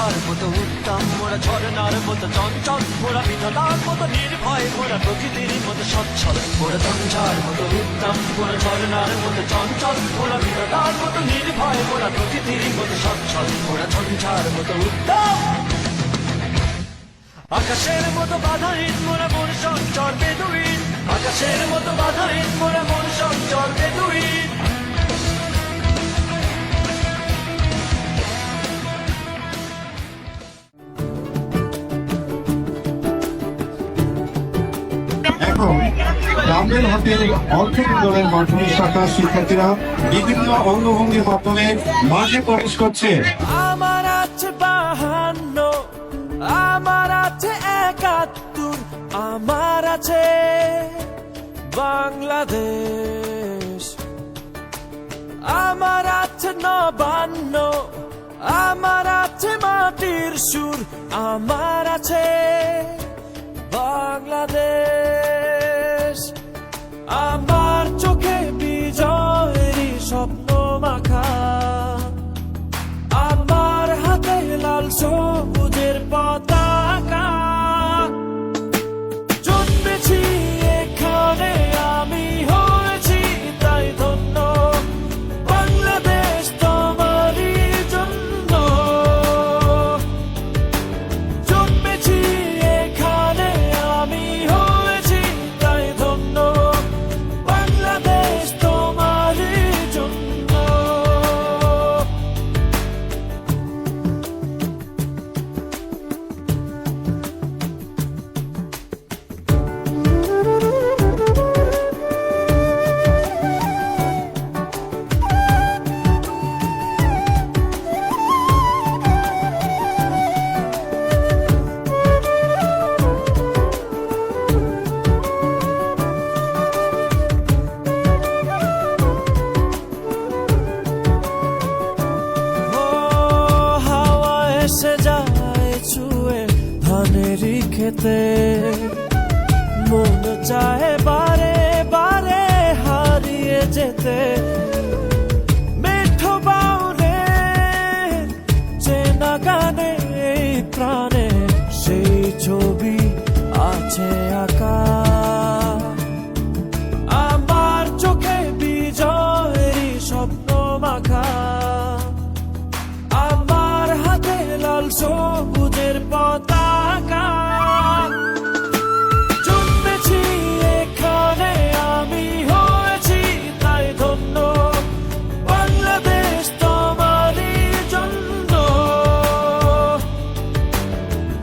আশার মতো উত্তম, মোরা ঝরনার মতো চঞ্চল, মোরা বিধাতার মতো নির্ভয়, মোরা প্রকৃতির মতো সচ্ছল। মোরা ঝঞ্ঝার মতো উত্তম, মোরা ঝরনার মতো চঞ্চল, মোরা বিধাতার মতো নির্ভয়, মোরা প্রকৃতির মতো সচ্ছল। মোরা ঝঞ্ঝার মতো উত্তম, আকাশের মতো বাধাহীন, মোরা মন সঞ্চর বেদুইন। আকাশের মতো বাধাহীন, মোরা মন সঞ্চর বেদুইন। এখন ডাম্বেল হাতে অর্থ বিদ্যালয়ের মাধ্যমিক শাখার শিক্ষার্থীরা বিভিন্ন অঙ্গভঙ্গির মাধ্যমে মাঠে প্রবেশ করছে। আমার আছে 52, আমার আছে 71, আমার আছে বাংলাদেশ। আমার আছে 59, আমার আছে মাটির সুর, আমার আছে বাংলাদেশ। আমার চোখে বিজয়েরই স্বপ্ন মাখা, আমার হাতে লাল সবুজের পতাকা। জন্মেছি এখানে আমি হয়েছি তাই ধন্য, বাংলাদেশ তোমারই জন্য। জন্মেছি এখানে আমি হয়েছি তাই ধন্য, বাংলাদেশ তোমারই জন্য। এসে যায় ছুঁয়ে ধানেরই খেতে, মন চায় বারে বারে হারিয়ে যেতে। মেঠো বাউলে চেনা গানে এই প্রাণে সেই ছবি আছে আঁকা। আমার চোখে বিজয়েরই স্বপ্ন মাখা, আমার হাতে লাল সবুজের পতাকা। জন্মেছি এখানে আমি হয়েছি তাই ধন্য, বাংলাদেশ তোমারই জন্য।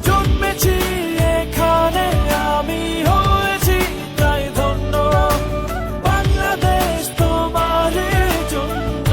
জন্মেছি এখানে আমি হয়েছি তাই ধন্য, বাংলাদেশ তোমারই জন্য।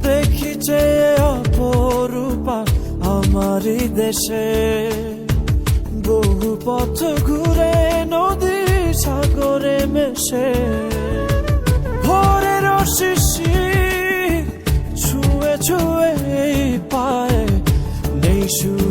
দেখিছে অপরূপা আমারই দেশে, বহু পথ ঘুরে নদী সাগরে মেশে। ভোরের শিশির ছুঁয়ে ছুঁয়ে পায়ে নেই সুর